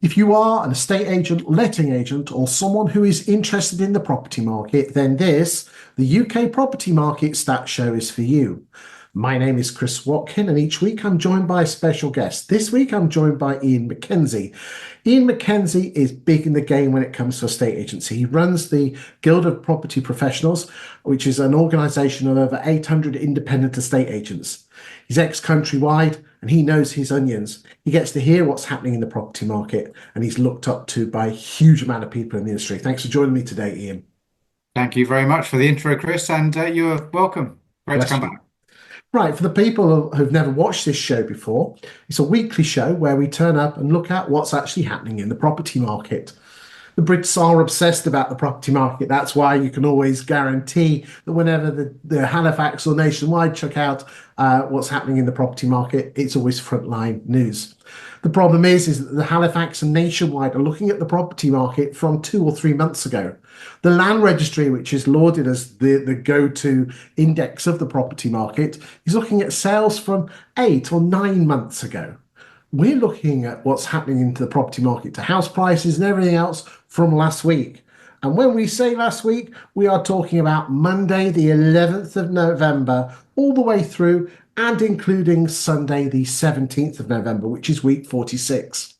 If you are an estate agent, letting agent, or someone who is interested in the property market, then this, the UK Property Market Stat Show, is for you. My name is Chris Watkin, and each week I'm joined by a special guest. This week I'm joined by Ian McKenzie. Ian McKenzie is big in the game when it comes to estate agency. He runs the Guild of Property Professionals, which is an organisation of over 800 independent estate agents. He's ex-countrywide, and he knows his onions. He gets to hear what's happening in the property market, and he's looked up to by a huge amount of people in the industry. Thanks for joining me today, Ian. Thank you very much for the intro, Chris, and you're welcome. Great to Bless come you. back. Right, for the people who've never watched this show before, it's a weekly show where we turn up and look at what's actually happening in the property market. The Brits are obsessed about the property market. That's why you can always guarantee that whenever the Halifax or Nationwide check out what's happening in the property market, it's always frontline news. The problem is that the Halifax and Nationwide are looking at the property market from 2 or 3 months ago. The Land Registry, which is lauded as the go-to index of the property market, is looking at sales from 8 or 9 months ago. We're looking at what's happening into the property market to house prices and everything else from last week. And when we say last week, we are talking about Monday, the 11th of November, all the way through and including Sunday, the 17th of November, which is week 46.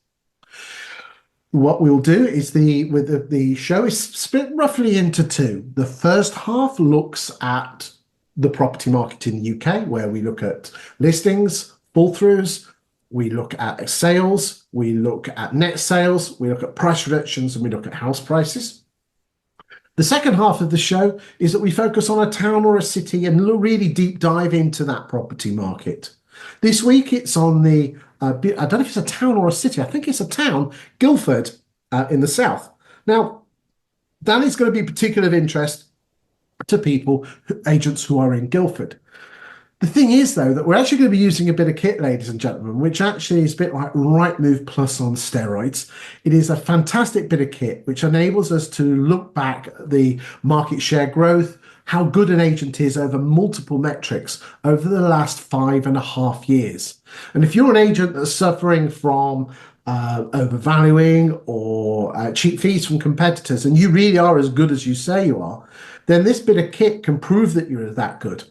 What we'll do is the show is split roughly into two. The first half looks at the property market in the UK, where we look at listings, fall-throughs, we look at sales, we look at net sales, we look at price reductions, and we look at house prices. The second half of the show is that we focus on a town or a city and really deep dive into that property market. This week it's on the, I don't know if it's a town or a city, I think it's a town, Guildford in the south. Now, that is going to be particular of interest to people, agents who are in Guildford. The thing is, though, that we're actually going to be using a bit of kit, ladies and gentlemen, which actually is a bit like Rightmove Plus on steroids. It is a fantastic bit of kit which enables us to look back at the market share growth, how good an agent is over multiple metrics over the last 5.5 years. And if you're an agent that's suffering from overvaluing or cheap fees from competitors, and you really are as good as you say you are, then this bit of kit can prove that you're that good.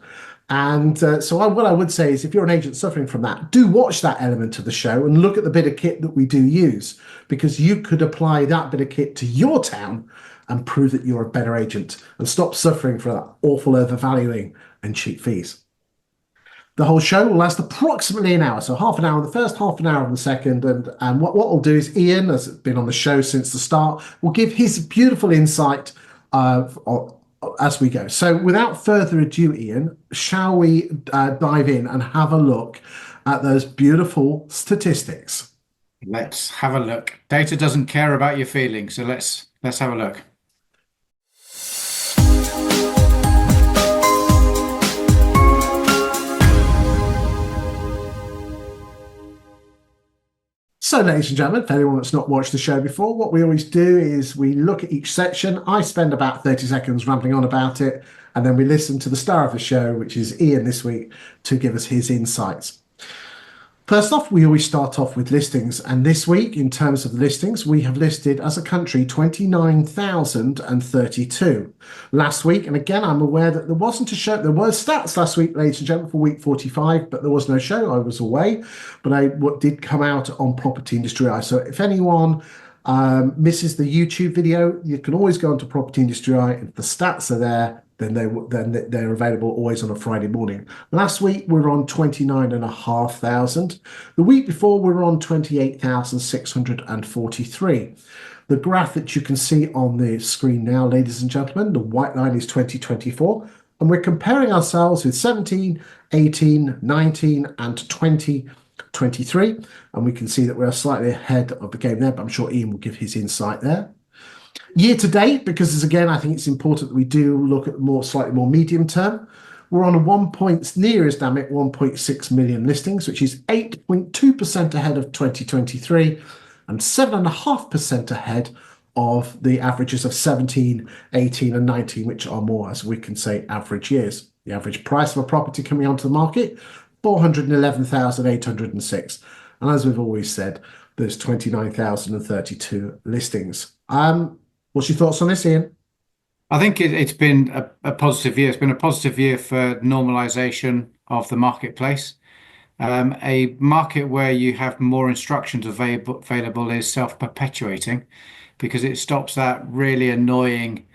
And what I would say is if you're an agent suffering from that, do watch that element of the show and look at the bit of kit that we do use, because you could apply that bit of kit to your town and prove that you're a better agent and stop suffering from that awful overvaluing and cheap fees. The whole show will last approximately an hour, so half an hour on the first, half an hour on the second. And what we'll do is Ian, has been on the show since the start, will give his beautiful insight as we go. So without further ado, Ian, shall we dive in and have a look at those beautiful statistics? Let's have a look. Data doesn't care about your feelings, so let's have a look. So, ladies and gentlemen, for anyone that's not watched the show before, what we always do is we look at each section. I spend about 30 seconds rambling on about it, and then we listen to the star of the show, which is Ian this week, to give us his insights. First off, we always start off with listings. And this week, in terms of the listings, we have listed as a country 29,032. Last week, and again, I'm aware that there wasn't a show. There were stats last week, ladies and gentlemen, for week 45, but there was no show. I was away, but what did come out on Property Industry Eye. So if anyone misses the YouTube video, you can always go onto Property Industry Eye. If the stats are there, then they're available always on a Friday morning. Last week we were on 29,500. The week before we were on 28,643. The graph that you can see on the screen now, ladies and gentlemen, the white line is 2024, and we're comparing ourselves with 17, 18, 19, and 2023, and we can see that we're slightly ahead of the game there, but I'm sure Ian will give his insight there. Year to date, because again, I think it's important that we do look at slightly more medium term. We're on a 1.6 million listings, which is 8.2% ahead of 2023 and 7.5% ahead of the averages of 17, 18 and 19, which are more, as we can say, average years. The average price of a property coming onto the market, 411,806. And as we've always said, there's 29,032 listings. What's your thoughts on this, Ian? I think it's been a positive year. It's been a positive year for normalization of the marketplace. A market where you have more instructions available is self-perpetuating because it stops that really annoying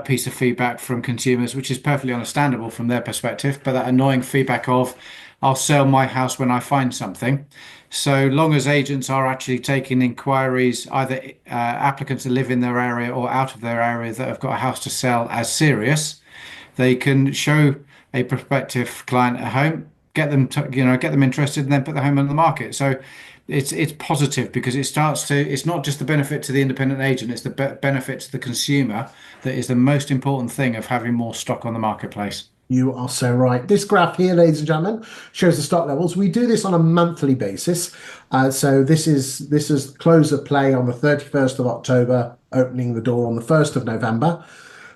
piece of feedback from consumers, which is perfectly understandable from their perspective, but that annoying feedback of, I'll sell my house when I find something. So long as agents are actually taking inquiries, either applicants that live in their area or out of their area that have got a house to sell as serious, they can show a prospective client a home, get them to, get them interested, and then put the home on the market. So it's positive because it's not just the benefit to the independent agent, it's the benefit to the consumer that is the most important thing of having more stock on the marketplace. You are so right. This graph here, ladies and gentlemen, shows the stock levels. We do this on a monthly basis. So this is close of play on the 31st of October, opening the door on the 1st of November.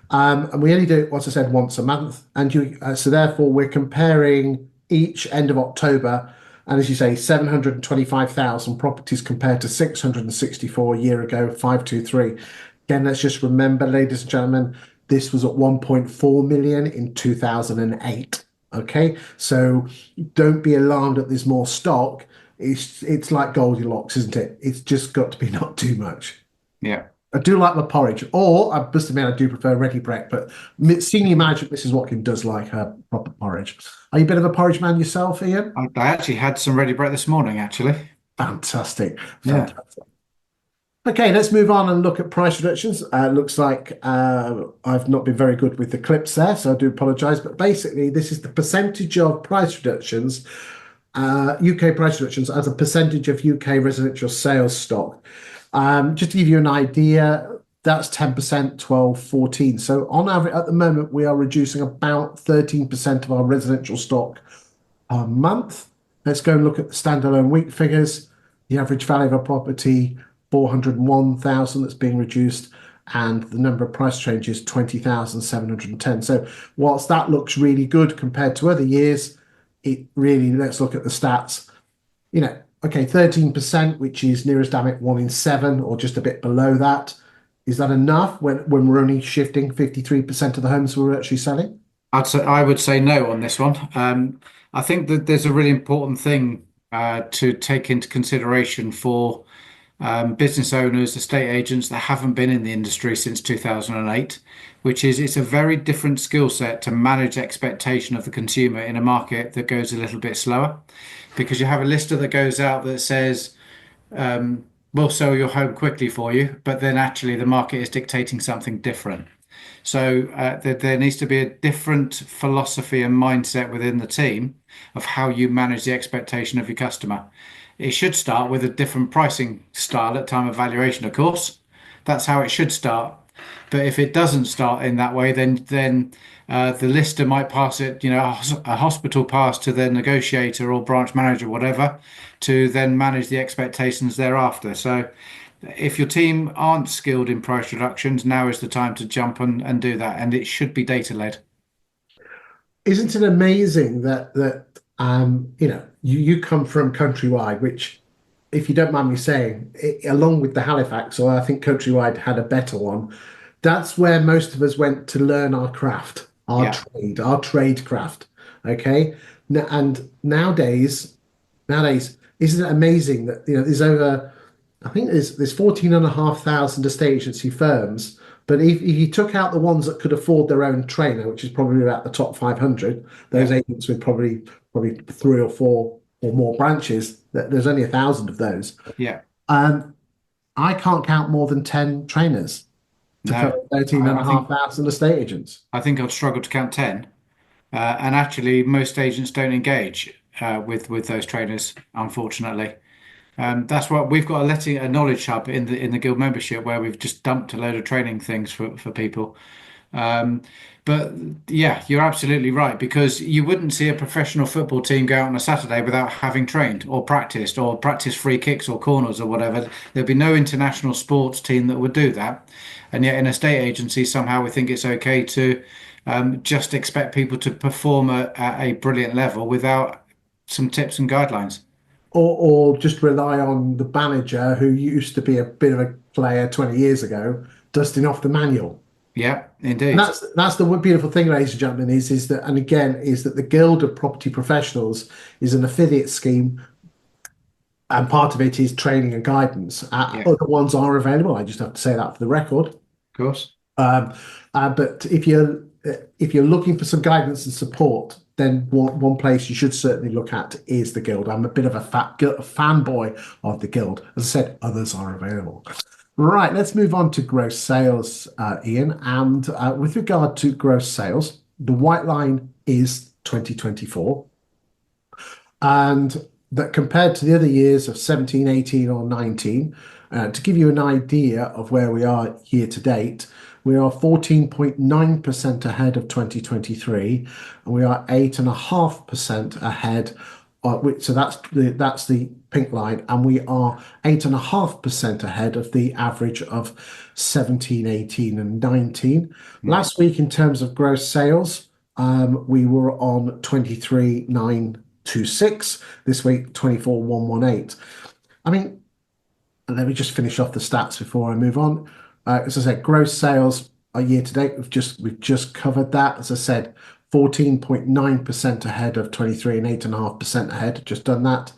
And we only do it, as I said, once a month. And so therefore we're comparing each end of October. And as you say, 725,000 properties compared to 664 a year ago, 523. Again, let's just remember, ladies and gentlemen, this was at 1.4 million in 2008. Okay, so don't be alarmed that there's more stock. It's like Goldilocks, isn't it? It's just got to be not too much. Yeah. I do like my porridge, or I must admit I do prefer ready bread. But senior management, Mrs. Watkin does like her proper porridge. Are you a bit of a porridge man yourself, Ian? I actually had some ready bread this morning, actually. Fantastic, Yeah. fantastic. Okay, let's move on and look at price reductions. Looks like I've not been very good with the clips there, so I do apologise. But basically, this is the percentage of price reductions, UK price reductions as a percentage of UK residential sales stock. Just to give you an idea, that's 10%, 12, 14. So on average, at the moment, we are reducing about 13% of our residential stock per month. Let's go and look at the standalone week figures. The average value of a property, 401,000 that's being reduced, and the number of price changes, 20,710. So whilst that looks really good compared to other years, it really, let's look at the stats. Okay, 13%, which is nearest damn it 1 in 7 or just a bit below that. Is that enough when we're only shifting 53% of the homes we're actually selling? I would say no on this one. I think that there's a really important thing to take into consideration for business owners, estate agents that haven't been in the industry since 2008, which is it's a very different skill set to manage expectation of the consumer in a market that goes a little bit slower. Because you have a lister that goes out that says, we'll sell your home quickly for you, but then actually the market is dictating something different. So there needs to be a different philosophy and mindset within the team of how you manage the expectation of your customer. It should start with a different pricing style at time of valuation, of course. That's how it should start. But if it doesn't start in that way, then the lister might pass it, a hospital pass to their negotiator or branch manager, whatever, to then manage the expectations thereafter. So if your team aren't skilled in price reductions, now is the time to jump and do that. And it should be data led. Isn't it amazing that you come from Countrywide, which, if you don't mind me saying, along with the Halifax, or I think Countrywide had a better one. That's where most of us went to learn our craft, Yeah. our trade craft. Okay, and nowadays, isn't it amazing that there's over, I think there's 14,500 estate agency firms. But if you took out the ones that could afford their own trainer, which is probably about the top 500, those Yeah. agents with probably 3 or 4 or more branches, there's only 1,000 of those. Yeah. Um, I can't count more than 10 trainers to cover No, 13 and I a I half think thousand estate agents. I think I'd struggle to count 10. And actually, most agents don't engage with those trainers, unfortunately. That's what we've got a knowledge hub in the guild membership where we've just dumped a load of training things for people. Um, but yeah, you're absolutely right because you wouldn't see a professional football team go out on a Saturday without having trained or practiced free kicks or corners or whatever. There'd be no international sports team that would do that. And yet in a state agency, somehow we think it's okay to just expect people to perform at a brilliant level without some tips and guidelines. or just rely on the manager who used to be a bit of a player 20 years ago, dusting off the manual. Yeah, And indeed. that's the beautiful thing, ladies and gentlemen, is that, and again, is that the Guild of Property Professionals is an affiliate scheme, and part of it is training and guidance. Yeah, of Other ones are available. I just have to say that for the record. course. Um, but if you're looking for some guidance and support, then one place you should certainly look at is the Guild. I'm a bit of a fanboy of the Guild. As I said, others are available. Right, let's move on to gross sales, Ian. And with regard to gross sales, the white line is 2024. And that compared to the other years of 17, 18, or 19, to give you an idea of where we are year to date, we are 14.9% ahead of 2023, and we are 8.5% ahead. So that's the pink line, and we are 8.5% ahead of the average of 17, 18, and 19. Mm. Last week, in terms of gross sales, we were on 23,926. This week, 24,118. I mean, let me just finish off the stats before I move on. As I said, gross sales are year to date. We've just covered that. As I said, 14.9% ahead of 23 and 8.5% ahead. Just done that.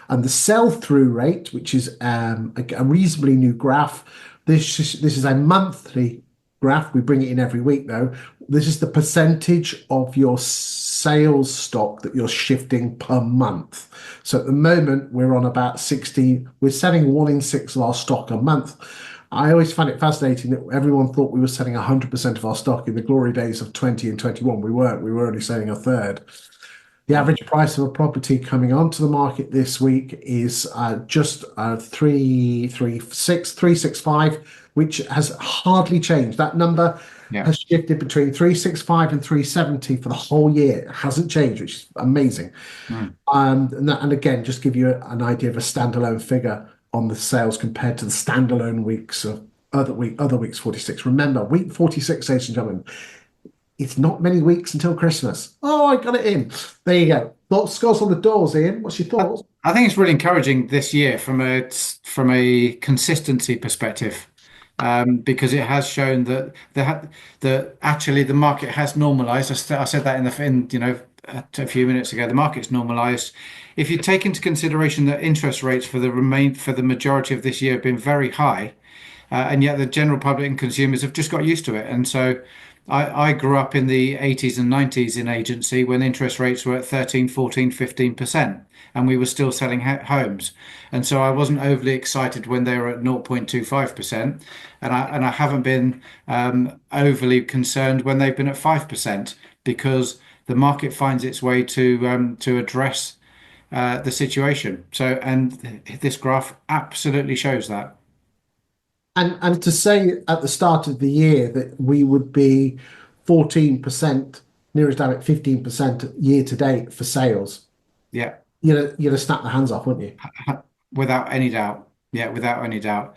And the sell-through rate, which is a reasonably new graph. This is a monthly graph. We bring it in every week, though. This is the percentage of your sales stock that you're shifting per month. So at the moment, we're on about 60. We're selling 1 in 6 of our stock a month. I always find it fascinating that everyone thought we were selling 100% of our stock in the glory days of 20 and 21. We weren't. We were only selling a third. The average price of a property coming onto the market this week is just 365, which has hardly changed. That number Yeah. has shifted between 365 and 370 for the whole year. It hasn't changed, which is amazing. Mm. And again, just give you an idea of a standalone figure on the sales compared to the standalone weeks of other weeks 46. Remember, week 46, ladies and gentlemen, it's not many weeks until Christmas. Oh, I got it in. There you go. Thoughts, scores on the doors, Ian. What's your I, thoughts? I think it's really encouraging this year from a consistency perspective, because it has shown that that actually the market has normalised. I said that a few minutes ago. The market's normalised. If you take into consideration that interest rates for the majority of this year have been very high, and yet the general public and consumers have just got used to it. And so I grew up in the 80s and 90s in agency when interest rates were at 13, 14, 15%, and we were still selling homes. And so I wasn't overly excited when they were at 0.25%, and I haven't been overly concerned when they've been at 5%, because the market finds its way to address the situation. So, and this graph absolutely shows that. And to say at the start of the year that we would be 14%, nearest down at 15% year to date for sales, Yeah. you'd have snapped the hands off, wouldn't you? Without any doubt. Yeah, without any doubt.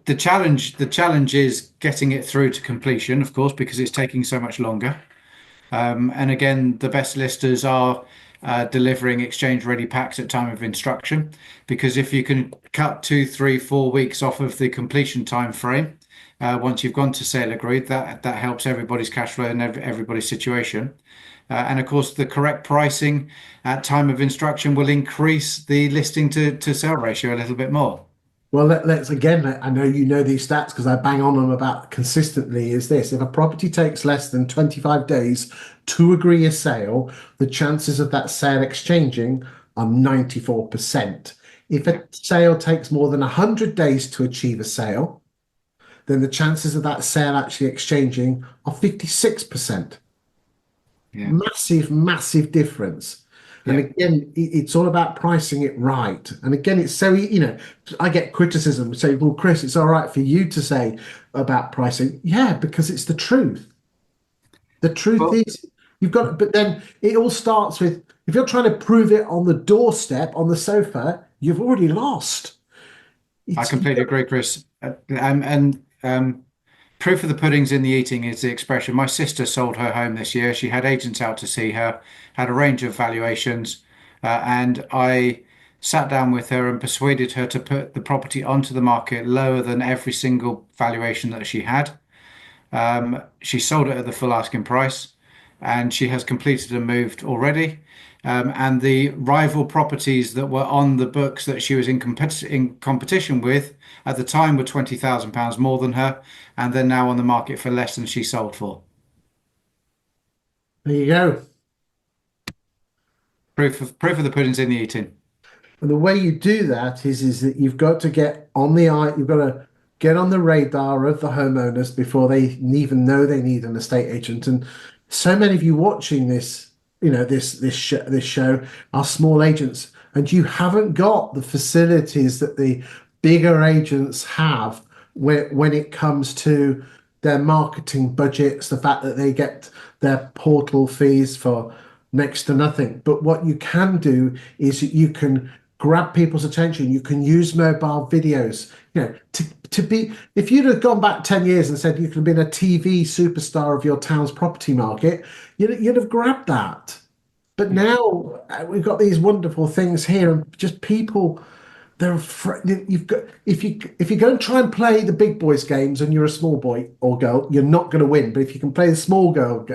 The challenge is getting it through to completion, of course, because it's taking so much longer. And again, the best listers are delivering exchange ready packs at time of instruction, because if you can cut 2, 3, 4 weeks off of the completion time frame, once you've gone to sale agreed, that helps everybody's cash flow and everybody's situation. And of course, the correct pricing at time of instruction will increase the listing to sale ratio a little bit more. Well, let's again, I know you know these stats because I bang on them about consistently. Is this if a property takes less than 25 days to agree a sale, the chances of that sale exchanging are 94%. If Yeah, a sale takes more than 100 days to achieve a sale, then the chances of that sale actually exchanging are 56%. yeah, Massive, massive difference. And yeah. again, it's all about pricing it right. And again, it's so, I get criticism. Say, well, Chris, it's all right for you to say about pricing. Yeah, because it's the truth. The truth Well, is, but then it all starts with, if you're trying to prove it on the doorstep, on the sofa, you've already lost. I It's, completely agree, Chris. And proof of the pudding's in the eating is the expression. My sister sold her home this year. She had agents out to see her, had a range of valuations, and I sat down with her and persuaded her to put the property onto the market lower than every single valuation that she had. She sold it at the full asking price, and she has completed and moved already. And the rival properties that were on the books that she was in competition with at the time were £20,000 more than her, and they're now on the market for less than she sold for. There you go. Proof of the pudding's in the eating. And the way you do that is that you've got to get on the eye, you've got to get on the radar of the homeowners before they even know they need an estate agent. And so many of you watching this, this show are small agents, and you haven't got the facilities that the bigger agents have when it comes to their marketing budgets, the fact that they get their portal fees for next to nothing. But what you can do is you can grab people's attention. You can use mobile videos. To be, if you'd have gone back 10 years and said you could have been a TV superstar of your town's property market, you'd have grabbed that. But Yeah. now we've got these wonderful things here, and just people, you've got if you go and try and play the big boys games and you're a small boy or girl, you're not going to win. But if you can play the small girl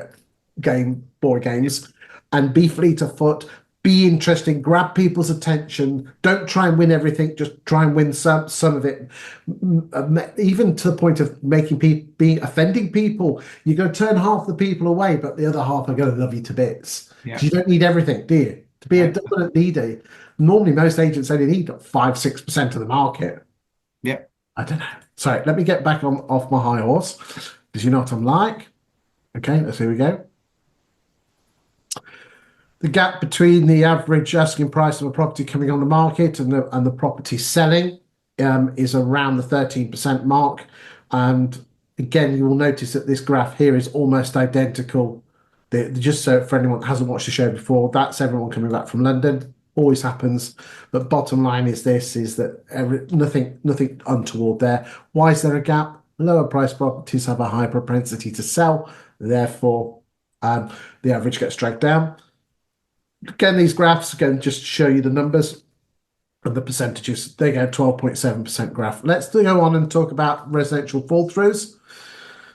boy games and be fleet of foot, be interesting, grab people's attention. Don't try and win everything. Just try and win some of it. Even to the point of making people being offending people. You're going to turn half the people away, but the other half are going to love you to bits. Yeah. Because you don't need everything, do you? To be a No. dominant leader, normally most agents only need 5-6% of the market. Yeah. I don't know. Sorry, let me get back on off my high horse because you know what I'm like. Okay, let's here we go. The gap between the average asking price of a property coming on the market and the property selling is around the 13% mark. And again, you will notice that this graph here is almost identical. Just so for anyone that hasn't watched the show before, that's everyone coming back from London. Always happens. But bottom line is that nothing untoward there. Why is there a gap? Lower price properties have a high propensity to sell. Therefore, the average gets dragged down. Again, these graphs again just show you the numbers and the percentages. There you go, 12.7% graph. Let's go on and talk about residential fall throughs.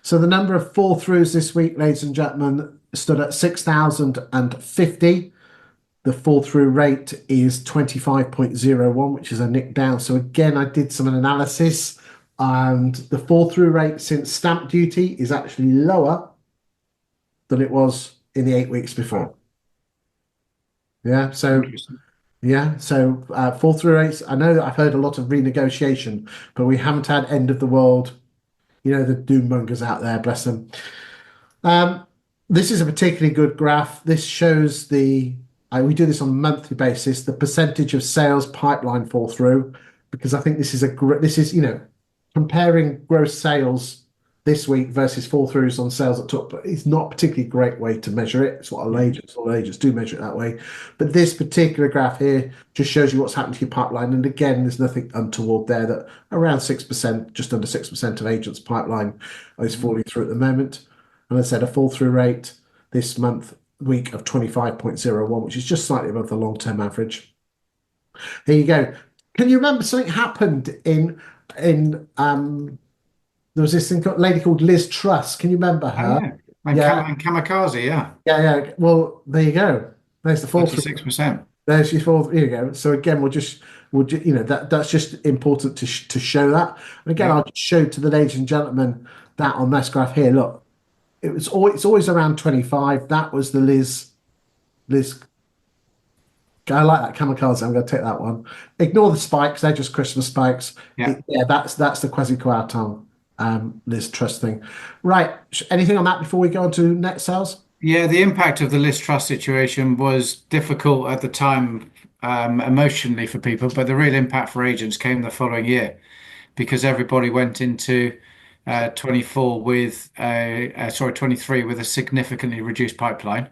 So the number of fall throughs this week, ladies and gentlemen, stood at 6,050. The fall through rate is 25.01, which is a nick down. So again, I did some analysis, and the fall through rate since stamp duty is actually lower than it was in the 8 weeks before. Yeah, so Interesting. fall through rates. I know that I've heard a lot of renegotiation, but we haven't had end of the world. The doom mongers out there, bless them. This is a particularly good graph. This shows we do this on a monthly basis, the percentage of sales pipeline fall through, because I think this is comparing gross sales this week versus fall throughs on sales that took, but it's not a particularly great way to measure it. It's what all agents do measure it that way. But this particular graph here just shows you what's happened to your pipeline. And again, there's nothing untoward there. That around 6%, just under 6% of agents' pipeline is falling through at the moment. And I said a fall through rate this week of 25.01, which is just slightly above the long-term average. Here you go. Can you remember something happened in there was this lady called Liz Truss. Can you remember Oh, her? yeah. And, Yeah, and kamikaze, yeah. yeah. Well, there you go. There's the fall through. 36%. There's your fall. Here you go. So again, that's just important to show that. And again, Yeah. I'll just show to the ladies and gentlemen that on this graph here. Look, it's always around 25. That was the Liz. I like that kamikaze. I'm going to take that one. Ignore the spikes; they're just Christmas spikes. Yeah. That's the quasi quarton Liz Truss thing. Right. Anything on that before we go on to net sales? Yeah, the impact of the Liz Truss situation was difficult at the time, emotionally for people, but the real impact for agents came the following year because everybody went into 24 with 23 with a significantly reduced pipeline,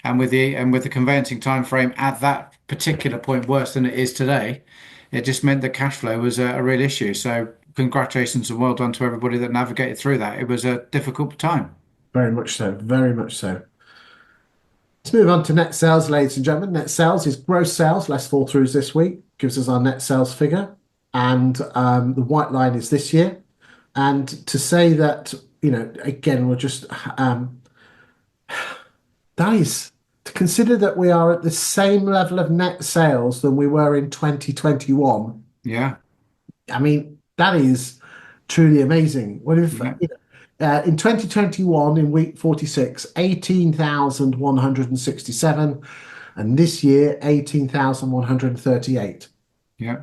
and with the conveyancing time frame at that particular point worse than it is today, it just meant that cash flow was a real issue. So congratulations and well done to everybody that navigated through that. It was a difficult time. Very much so. Very much so. Let's move on to net sales, ladies and gentlemen. Net sales is gross sales less fall throughs this week. gives us our net sales figure, and the white line is this year. And to say that, again, we're just that is to consider that we are at the same level of net sales than we were in 2021. Yeah. I mean, that is truly amazing. What if Yeah. in 2021, in week 46, 18,167, and this year, 18,138. Yeah.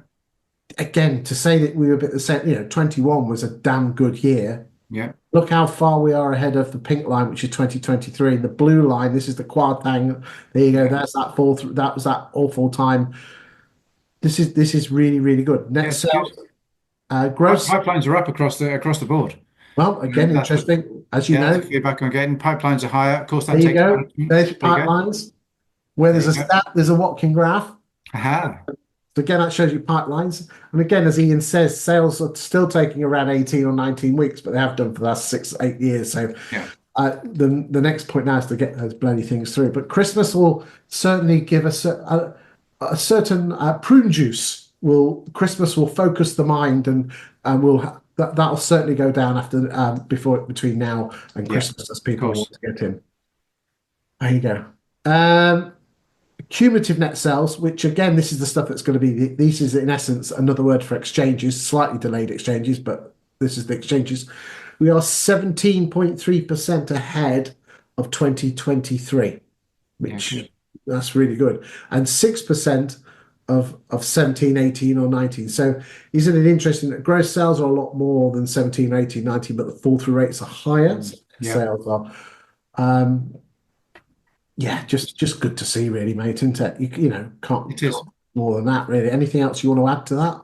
Again, to say that we were a bit the same, 21 was a damn good year. Yeah. Look how far we are ahead of the pink line, which is 2023. The blue line, this is the quad thing. There you go. Yeah. That's that fall through. That was that awful time. This is really, really good. Yeah. Net It's good. sales, gross. Pipelines are up across the board. Well, again, That's the interesting. As you Yeah, that's know, the feedback I'm getting. Pipelines are higher. Of course, there that you takes go. management. There's There you go. pipelines. Where There there's you a go. stat, there's a Watkin graph. Aha. So again, that shows you pipelines. And again, as Ian says, sales are still taking around 18 or 19 weeks, but they have done for the last 6, 8 years. So Yeah. the next point now is to get those bloody things through. But Christmas will certainly give us a certain prune juice. Christmas will focus the mind, and that'll certainly go down after before between now and Yeah. Christmas as Of people course. want to get in. There you go. Um, Cumulative net sales, which again, this is the stuff that's going to be, this is in essence another word for exchanges, slightly delayed exchanges, but this is the exchanges. We are 17.3% ahead of 2023, Yeah. which Good. that's really good, and 6% of 17, 18, or 19. So isn't it interesting that gross sales are a lot more than 17, 18, 19, but the fall through rates are higher? So Yeah. sales are. Um, yeah, just good to see, really, mate, isn't it? Can't, It is. can't more than that, really. Anything else you want to add to that?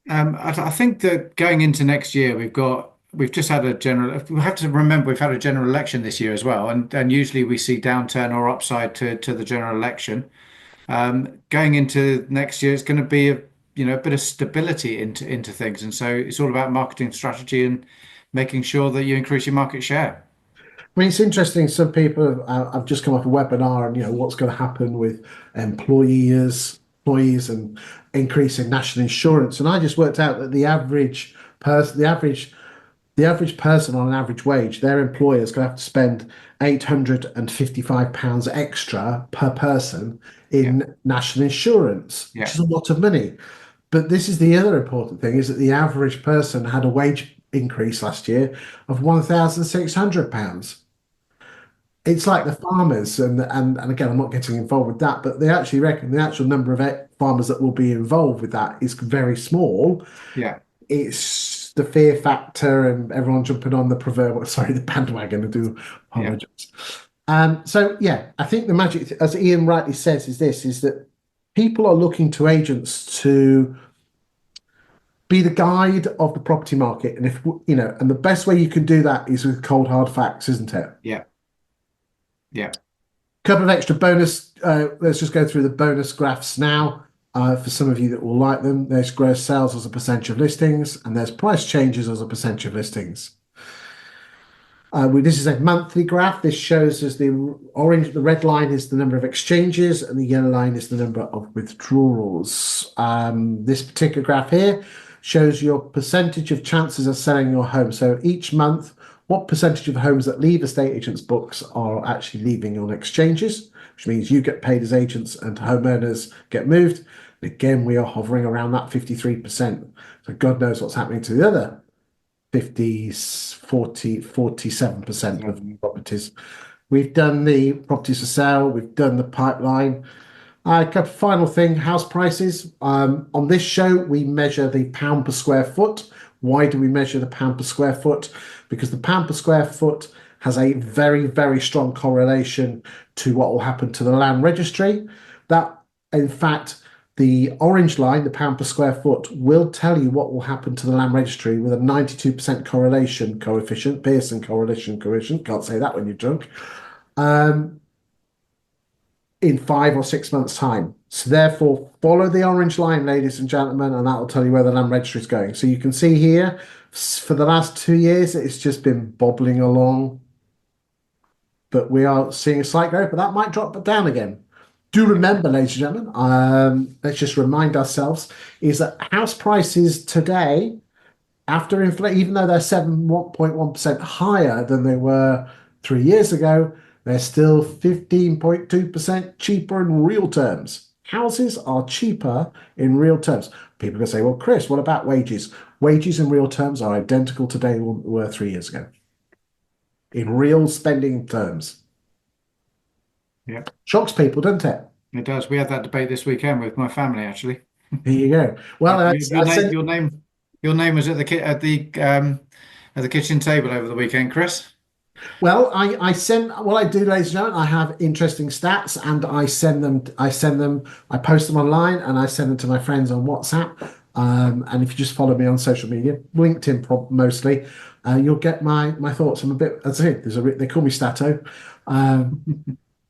I think that going into next year, we've just had a general. We have to remember we've had a general election this year as well, and usually we see downturn or upside to the general election. Going into next year, it's going to be a bit of stability into things, and so it's all about marketing strategy and making sure that you increase your market share. I mean, it's interesting. Some people have just come off a webinar, and what's going to happen with employees, and increasing national insurance. And I just worked out that the average person on an average wage, their employer is going to have to spend £855 extra per person Yeah. in national insurance, which Yeah. is a lot of money. But this is the other important thing, is that the average person had a wage increase last year of £1,600. It's like the farmers, and again, I'm not getting involved with that, but they actually reckon the actual number of farmers that will be involved with that is very small. Yeah. It's the fear factor and everyone jumping on the proverbial, sorry, the bandwagon. I do Yeah. apologize. So yeah, I think the magic, as Ian rightly says, is that people are looking to agents to be the guide of the property market, and and the best way you can do that is with cold hard facts, isn't it? Yeah. Yeah. Couple of extra bonus. Let's just go through the bonus graphs now. For some of you that will like them, there's gross sales as a percentage of listings, and there's price changes as a percentage of listings. This is a monthly graph. This shows us the red line is the number of exchanges, and the yellow line is the number of withdrawals. This particular graph here shows your percentage of chances of selling your home. So each month, what percentage of homes that leave estate agents' books are actually leaving on exchanges, which means you get paid as agents and homeowners get moved. Again, we are hovering around that 53%. So God knows what's happening to the other 50, 40, 47% of properties. We've done the properties for sale. We've done the pipeline. Final thing, house prices. On this show, we measure the pound per square foot. Why do we measure the pound per square foot? Because the pound per square foot has a very, very strong correlation to what will happen to the land registry. That, in fact, the orange line, the pound per square foot, will tell you what will happen to the land registry with a 92% correlation coefficient, Pearson correlation coefficient, can't say that when you're drunk, in 5 or 6 months' time. So therefore, follow the orange line, ladies and gentlemen, and that will tell you where the land registry is going. So you can see here, for the last 2 years, it's just been bobbling along, but we are seeing a slight growth, but that might drop down again. do remember, ladies and gentlemen, let's just remind ourselves, is that house prices today, after inflation, even though they're 7.1% higher than they were 3 years ago, they're still 15.2% cheaper in real terms. Houses are cheaper in real terms. People can say, well, Chris, what about wages? Wages in real terms are identical today than they were 3 years ago in real spending terms. Yeah, Shocks people, doesn't it? it does. We had that debate this weekend with my family, actually. Here you go. Well, Your I name, sent. your name was at the kitchen table over the weekend, Chris. Well, I send what I do, ladies and gentlemen. I have interesting stats, and I send them. I post them online, and I send them to my friends on WhatsApp. And if you just follow me on social media, LinkedIn mostly, you'll get my thoughts. I'm a bit. As I say, they call me Stato. Um,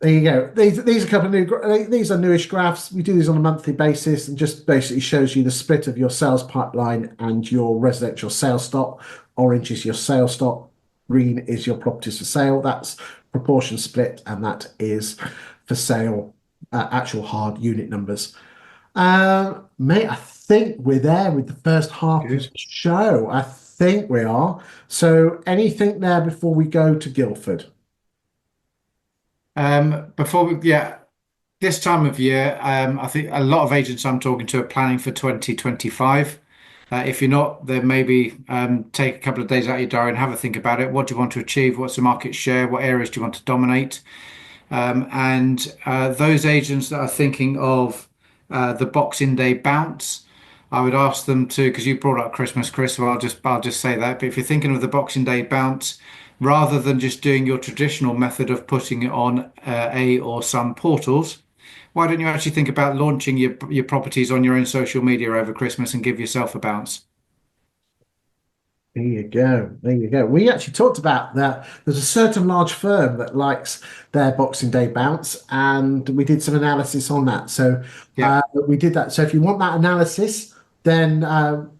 There you go. These are a couple of these are newish graphs. We do these on a monthly basis and just basically shows you the split of your sales pipeline and your residential sales stock. Orange is your sales stock, green is your properties for sale. That's proportion split, and that is for sale, actual hard unit numbers. Mate, I think we're there with the first half of the Good. show. I think we are. So anything there before we go to Guildford? Yeah, this time of year, I think a lot of agents I'm talking to are planning for 2025. If you're not, then maybe take a couple of days out of your diary and have a think about it. What do you want to achieve? What's the market share? What areas do you want to dominate? And those agents that are thinking of the Boxing Day bounce, I would ask them to, because you brought up Christmas, Chris, so I'll just say that. But if you're thinking of the Boxing Day bounce, rather than just doing your traditional method of putting it on a or some portals, why don't you actually think about launching your properties on your own social media over Christmas and give yourself a bounce? There you go. There you go. We actually talked about that. There's a certain large firm that likes their Boxing Day bounce, and we did some analysis on that. So Yeah. we did that. So if you want that analysis, then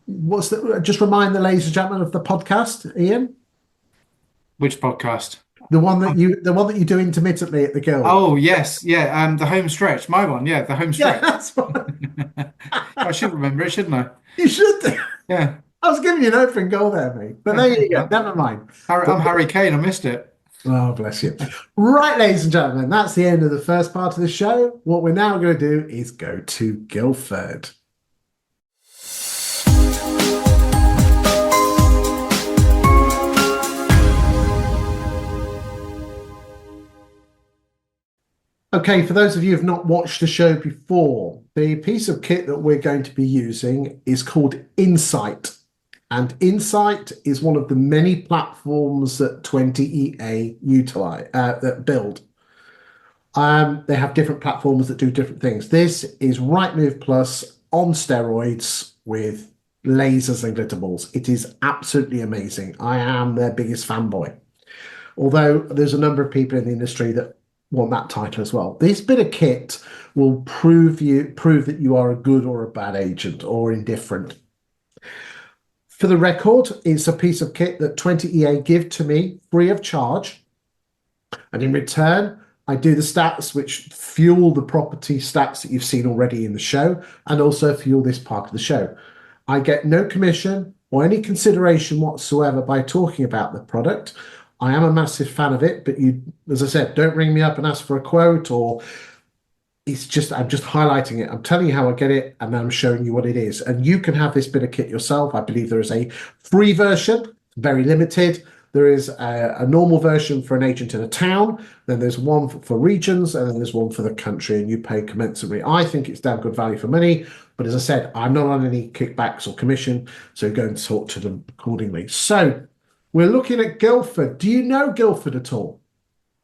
what's the? Just remind the ladies and gentlemen of the podcast, Ian, Which podcast? the one that you do intermittently at the Guild. Oh, yes. Yeah. The home stretch. My one. Yeah. The home Yeah, stretch. that's what I should remember it, shouldn't I? you should do. Yeah. I was giving you an open goal there, mate. But there you go. Never mind. I'm Harry Kane. I missed it. Oh, bless you. Right, ladies and gentlemen, that's the end of the first part of the show. What we're now going to do is go to Guildford. Okay, for those of you who have not watched the show before, the piece of kit that we're going to be using is called Insight. And Insight is one of the many platforms that 20EA utilize that build. They have different platforms that do different things. This is Rightmove Plus on steroids with lasers and glitter balls. It is absolutely amazing. I am their biggest fanboy. Although there's a number of people in the industry that want that title as well. This bit of kit will prove that you are a good or a bad agent or indifferent. For the record, it's a piece of kit that 20EA give to me free of charge. And in return, I do the stats which fuel the property stats that you've seen already in the show and also fuel this part of the show. I get no commission or any consideration whatsoever by talking about the product. I am a massive fan of it, but you, as I said, don't ring me up and ask for a quote or I'm just highlighting it. I'm telling you how I get it, and then I'm showing you what it is. And you can have this bit of kit yourself. I believe there is a free version, very limited. There is a normal version for an agent in a town. Then there's one for regions, and then there's one for the country, and you pay commensurately. I think it's damn good value for money. But as I said, I'm not on any kickbacks or commission, so go and talk to them accordingly. So we're looking at Guildford. Do you know Guildford at all?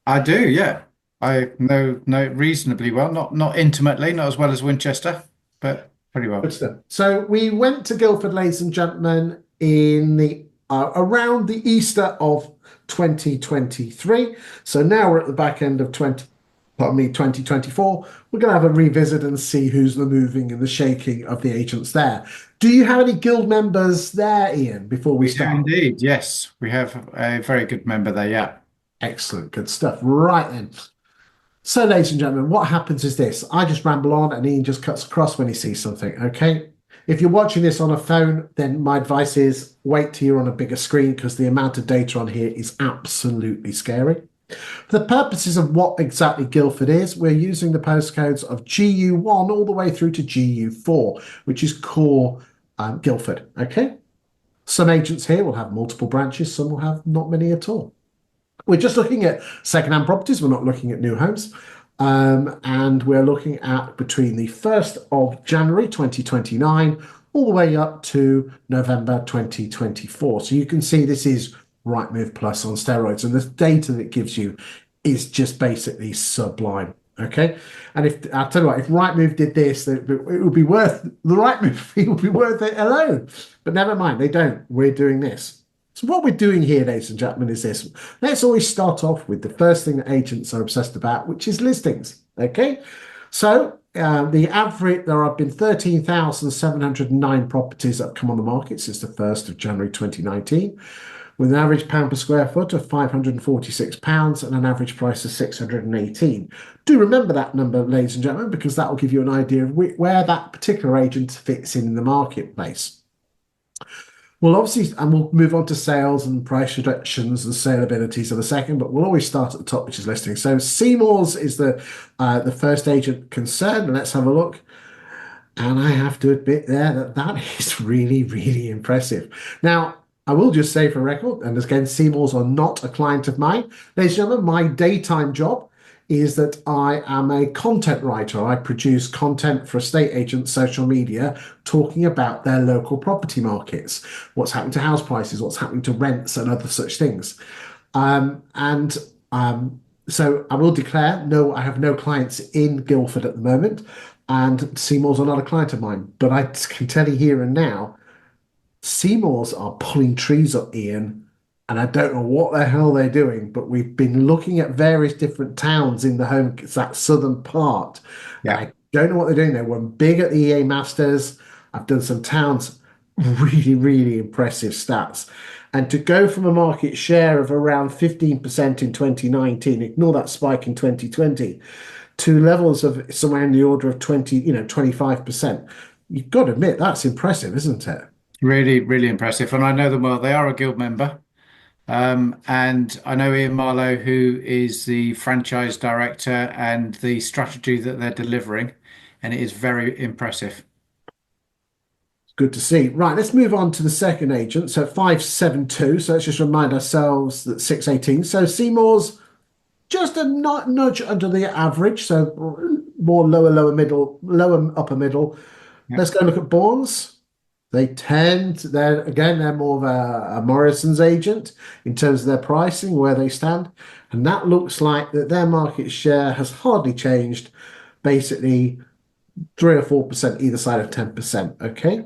I do, yeah. I know it reasonably well, not intimately, not as well as Winchester, but pretty Good well. stuff. So we went to Guildford, ladies and gentlemen, in the around the Easter of 2023. So now we're at the back end of 2024. We're going to have a revisit and see who's the moving and the shaking of the agents there. Do you have any guild members there, Ian, before we We do start? indeed, yes. We have a very good member there, yeah. Excellent, good stuff. Right then. So, ladies and gentlemen, what happens is this. I just ramble on and Ian just cuts across when he sees something, okay? If you're watching this on a phone, then my advice is wait till you're on a bigger screen because the amount of data on here is absolutely scary. For the purposes of what exactly Guildford is, we're using the postcodes of GU1 all the way through to GU4, which is core Guildford, okay? Some agents here will have multiple branches, some will have not many at all. We're just looking at second-hand properties. We're not looking at new homes. And we're looking at between the 1st of January 2029 all the way up to November 2024. So you can see this is Rightmove Plus on steroids. And the data that it gives you is just basically sublime. Okay. And if I'll tell you what, if Rightmove did this, it would be worth the Rightmove fee would be worth it alone. But never mind, they don't. We're doing this. So what we're doing here, ladies and gentlemen, is this. Let's always start off with the first thing that agents are obsessed about, which is listings. Okay. So the average, there have been 13,709 properties that have come on the market since the 1st of January 2019, with an average pound per square foot of £546 and an average price of 618. Do remember that number, ladies and gentlemen, because that will give you an idea of where that particular agent fits in the marketplace. Well, obviously, and we'll move on to sales and price reductions and saleabilities in a second, but we'll always start at the top, which is listing. So Seymour's is the first agent concerned, and let's have a look. And I have to admit there that that is really, really impressive. Now, I will just say for record, and again, Seymour's are not a client of mine. Ladies and gentlemen, my daytime job is that I am a content writer. I produce content for estate agents, social media, talking about their local property markets, what's happening to house prices, what's happening to rents, and other such things. And so I will declare, no, I have no clients in Guildford at the moment, and Seymour's are not a client of mine. But I can tell you here and now, Seymour's are pulling trees up, Ian, and I don't know what the hell they're doing, but we've been looking at various different towns in the home, that southern part, and Yeah. I don't know what they're doing. They were big at the EA Masters. I've done some towns, really, really impressive stats. And to go from a market share of around 15% in 2019, ignore that spike in 2020, to levels of somewhere in the order of 20, 25%. You've got to admit that's impressive, isn't it? Really, really impressive. And I know them well. They are a guild member. And I know Ian Marlowe, who is the franchise director and the strategy that they're delivering. And it is very impressive. Good to see. Right, let's move on to the second agent. So 572. So let's just remind ourselves that 618. So Seymour's just a nudge under the average. So more lower middle, lower upper middle. Yeah. Let's go look at Bourne's. They're more of a Morrison's agent in terms of their pricing, where they stand. And that looks like that their market share has hardly changed, basically 3 or 4% either side of 10%. Okay.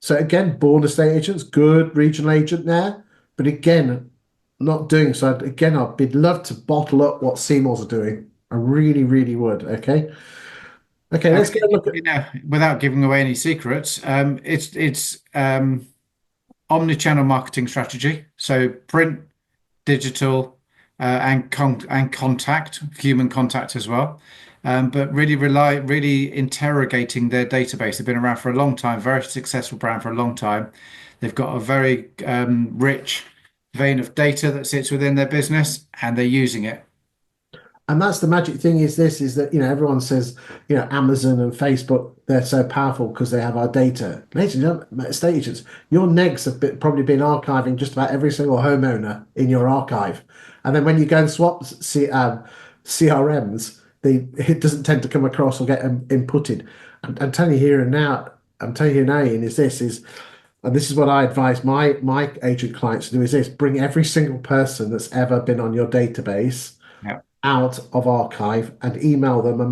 So again, Bourne estate agents, good regional agent there. But again, not doing so. Again, I'd love to bottle up what Seymour's are doing. I really, really would. Okay. Okay, I let's go mean, look at. without giving away any secrets, it's omni-channel marketing strategy. So print, digital, and contact, human contact as well. But really interrogating their database. They've been around for a long time, very successful brand for a long time. They've got a very rich vein of data that sits within their business, and they're using it. And that's the magic thing is this is that, everyone says, Amazon and Facebook, they're so powerful because they have our data. Ladies and gentlemen, estate agents, your negs have probably been archiving just about every single homeowner in your archive. And then when you go and swap CRMs, it doesn't tend to come across or get inputted. I'm telling you here and now, I'm telling you now, Ian, and this is what I advise my agent clients to do is this, bring every single person that's ever been on your database Yeah. out of archive and email them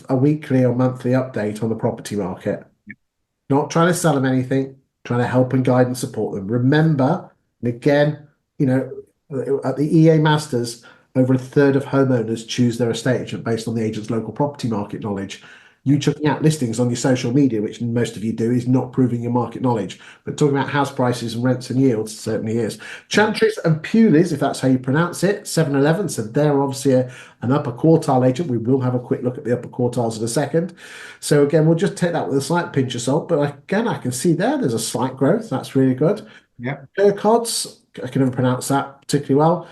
a weekly or monthly update on the property market. Not trying to sell them anything, trying to help and guide and support them. Remember, and again, at the EA Masters, over a third of homeowners choose their estate agent based on the agent's local property market knowledge. You chucking out listings on your social media, which most of you do, is not proving your market knowledge. But talking about house prices and rents and yields certainly is. Chantries and Puleys, if that's how you pronounce it, 7-Eleven. So they're obviously an upper quartile agent. We will have a quick look at the upper quartiles in a second. So again, we'll just take that with a slight pinch of salt. But again, I can see there's a slight growth. That's really good. Yeah. Urquharts, I can never pronounce that particularly well.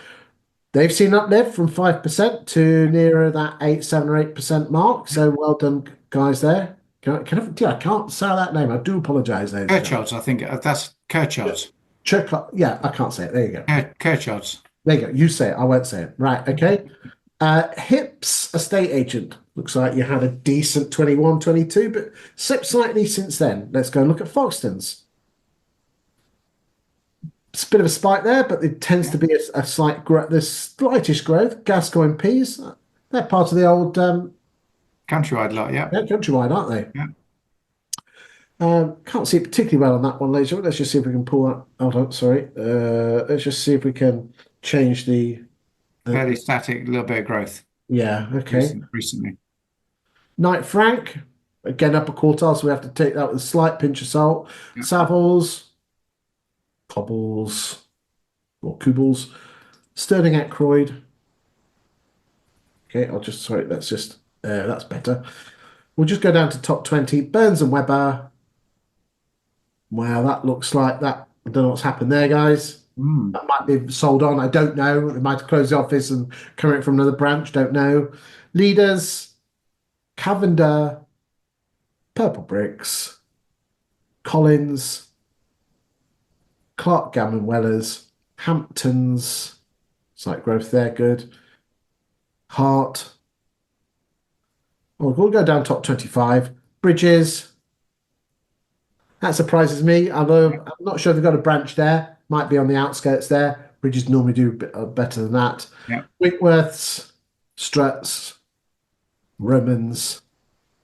They've seen an uplift from 5% to nearer that 7 or 8% mark. So well done, guys, there. I can't say that name. I do apologise, ladies and gentlemen. Kirchards, I think that's Kirchards. Yeah, I can't say it. There you go. Kirchards. There you go. You say it. I won't say it. Right. Okay. Hips estate agent. Looks like you had a decent 21, 22, but slipped slightly since then. Let's go and look at Foxtons. It's a bit of a spike there, but it tends to be a slight growth. There's slightest growth. Gascoigne Peas, they're part of the old Countrywide lot, yeah. Countrywide, aren't they? Yeah. Can't see it particularly well on that one, ladies. Let's just see if we can pull that. Hold on, sorry. Let's just see if we can change the. Fairly static, a little bit of growth Yeah, okay. recently. Knight Frank, again upper quartile, so we have to take that with a slight pinch of salt. Yeah. Savills, Cobbles, or Kubbles, Sterling Ackroyd. Okay, that's better. We'll just go down to top 20. Burns and Webber. Wow, that looks like that. I don't know what's happened there, guys. That might be sold on. I don't know. They might have closed the office and come in from another branch. Don't know. Leaders, Cavender, Purple Bricks, Collins, Clark Gammon Wellers, Hamptons. Slight growth there. Good. Hart. We'll go down top 25. Bridges. That surprises me, although I'm not sure they've got a branch there. Might be on the outskirts there. Bridges normally do better than that. Yeah. Wickworths, Struts, Romans,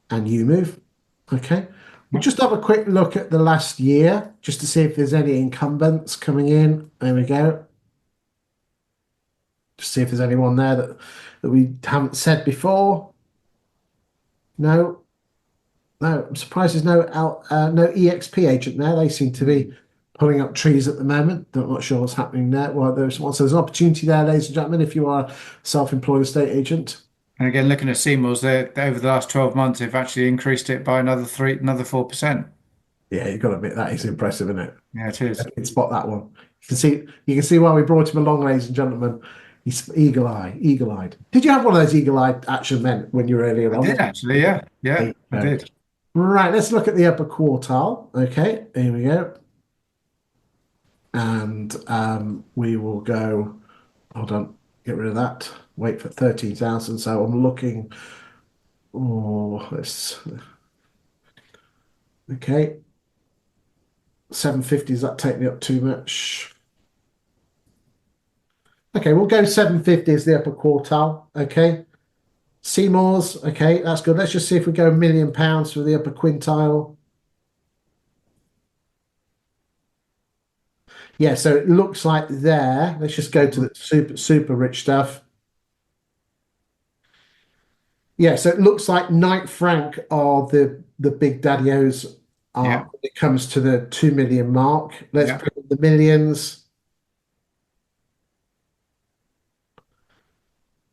and UMove. Okay. We'll just have a quick look at the last year just to see if there's any incumbents coming in. There we go. Just see if there's anyone there that we haven't said before. No. No, I'm surprised there's no EXP agent there. They seem to be pulling up trees at the moment. I'm not sure what's happening there. Well, there's an opportunity there, ladies and gentlemen, if you are a self-employed estate agent. And again, looking at Seymour's, they over the last 12 months, they've actually increased it by another 4%. Yeah, you've got to admit that is impressive, isn't it? Yeah, it is. You can spot that one. You can see why we brought him along, ladies and gentlemen. He's eagle-eyed. Did you have one of those eagle-eyed action men when you were earlier on? I did actually, yeah. Yeah, I did. Right, let's look at the upper quartile. Okay, here we go. And we will go, hold on, get rid of that. Wait for 13,000. So I'm looking, okay. 750, does that take me up too much? Okay, we'll go 750 as the upper quartile. Okay. Seymour's, okay, that's good. Let's just see if we go £1 million for the upper quintile. Yeah, so it looks like there. Let's just go to the super rich stuff. Yeah, so it looks like Knight Frank are the big daddy-os when it comes to the 2 million mark. Let's put in the millions.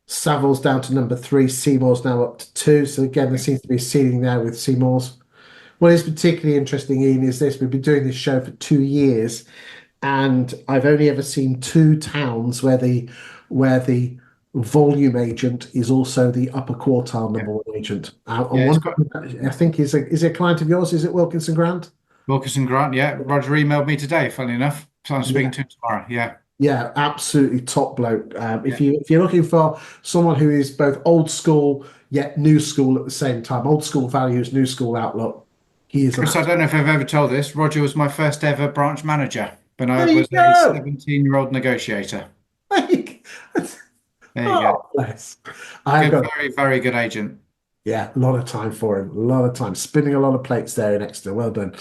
Savills down to number 3. Seymour's now up to 2. So again, there seems to be a ceiling there with Seymour's. What is particularly interesting, Ian, is this. We've been doing this show for 2 years, and I've only ever seen 2 towns where the volume agent is also the upper quartile number 1 agent. I think is a client of yours. Is it Wilkinson Grant? Wilkinson Grant, yeah. Roger emailed me today, funnily enough. So I'm speaking to him tomorrow. Yeah. Yeah, absolutely top bloke. If you're looking for someone who is both old school yet new school at the same time, old school values, new school outlook, he is. Chris, I don't know if I've ever told this. Roger was my first ever branch manager when I was a 17-year-old negotiator. There you go. Bless. Very, very good agent. Yeah, a lot of time for him. A lot of time. Spinning a lot of plates there in Exeter. Well done.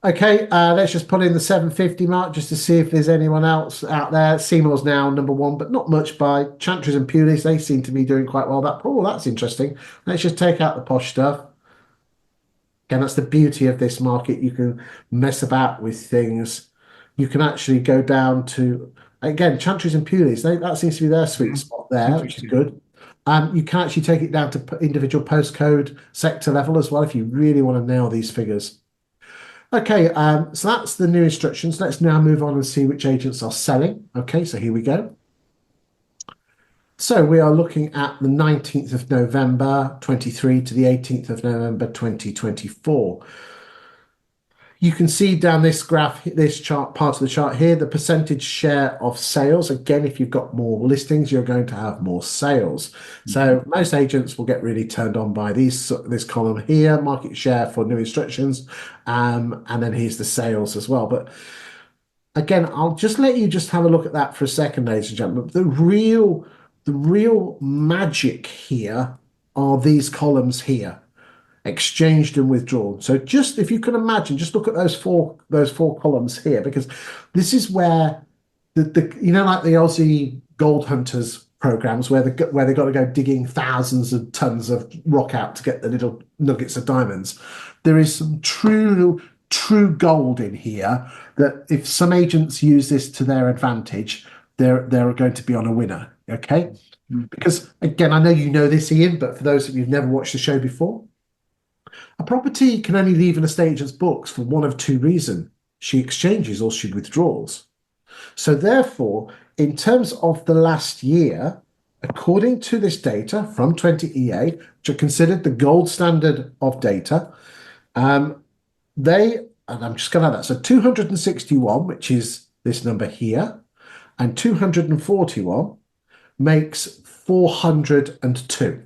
Okay, let's just put in the 750 mark just to see if there's anyone else out there. Seymour's now number 1, but not much by Chantries and Puleys. They seem to be doing quite well. That's interesting. Let's just take out the posh stuff. Again, that's the beauty of this market. You can mess about with things. You can actually go down to, again, Chantries and Puleys. That seems to be their sweet Mhm. spot there, which is Interesting. good. You can actually take it down to individual postcode sector level as well if you really want to nail these figures. Okay, so that's the new instructions. Let's now move on and see which agents are selling. Okay, so here we go. So we are looking at the 19th of November 23 to the 18th of November 2024. You can see down this graph, this chart, part of the chart here, the percentage share of sales. Again, if you've got more listings, you're going to have more sales. Mhm. So most agents will get really turned on by this column here, market share for new instructions, and then here's the sales as well. But again, I'll just let you just have a look at that for a second, ladies and gentlemen. The real magic here are these columns here, exchanged and withdrawn. So just if you can imagine, just look at those four columns here, because this is where the like the Aussie gold hunters programs where they got to go digging thousands of tons of rock out to get the little nuggets of diamonds. There is some true gold in here that if some agents use this to their advantage, they're going to be on a winner. Okay. Mhm. Because again, I know you know this, Ian, but for those of you who've never watched the show before, a property can only leave an estate agent's books for one of two reasons. She exchanges or she withdraws. So therefore, in terms of the last year, according to this data from 20EA, which are considered the gold standard of data, um, and I'm just going to have that, so 261, which is this number here, and 241 makes 402.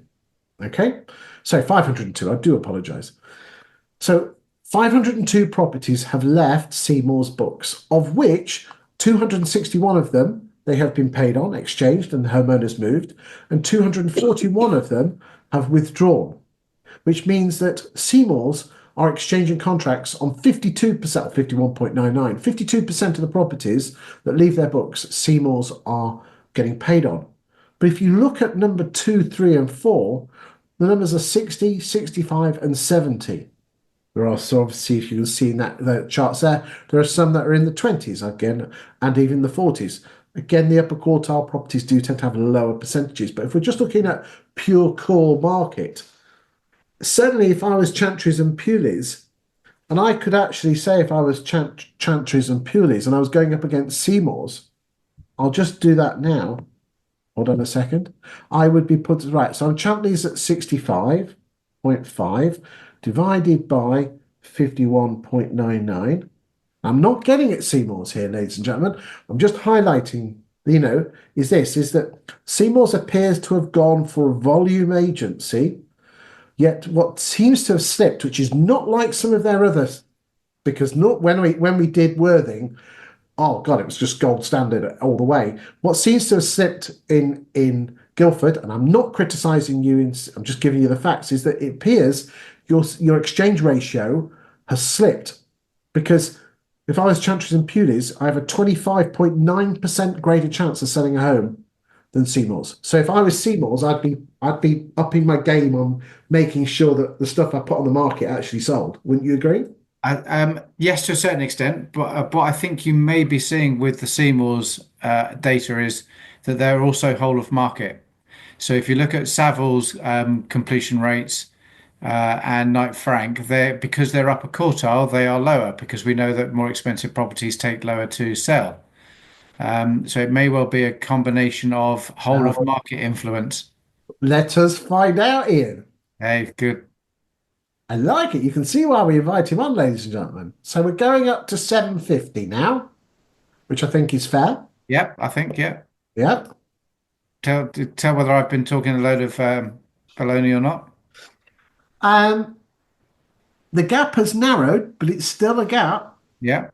Okay, so 502, I do apologize. So 502 properties have left Seymour's books, of which 261 of them they have been paid on, exchanged, and the homeowners moved, and 241 of them have withdrawn, which means that Seymour's are exchanging contracts on 52%, 51.99, 52% of the properties that leave their books, Seymour's are getting paid on. But if you look at number 2, 3, and 4, the numbers are 60, 65, and 70. There are so obviously, if you can see in the charts there are some that are in the 20s again, and even the 40s. Again, the upper quartile properties do tend to have lower percentages. But if we're just looking at pure core market, certainly if I was Chantries and Puleys, and I could actually say if I was Chantries and Puleys and I was going up against Seymour's, I'll just do that now. Hold on a second. I would be put right. So I'm Chantley's at 65.5 divided by 51.99. I'm not getting at Seymour's here, ladies and gentlemen. I'm just highlighting, is that Seymour's appears to have gone for a volume agency, yet what seems to have slipped, which is not like some of their others, because not when we did Worthing, oh God, it was just gold standard all the way. What seems to have slipped in Guildford, and I'm not criticising you, I'm just giving you the facts, is that it appears your exchange ratio has slipped, because if I was Chantries and Puleys, I have a 25.9% greater chance of selling a home than Seymour's. So if I was Seymour's, I'd be upping my game on making sure that the stuff I put on the market actually sold. Wouldn't you agree? Yes, to a certain extent, but I think you may be seeing with the Seymour's data is that they're also whole of market. So if you look at Savills completion rates and Knight Frank, they're because they're upper quartile, they are lower because we know that more expensive properties take lower to sell. So it may well be a combination of whole of Now, market influence. let us find out, Ian. Hey, good. I like it. You can see why we invite him on, ladies and gentlemen. So we're going up to 750 now, which I think is fair. Yep, I think, yeah. Yep. Tell whether I've been talking a load of baloney or not. Um, the gap has narrowed, but it's still a gap. Yeah,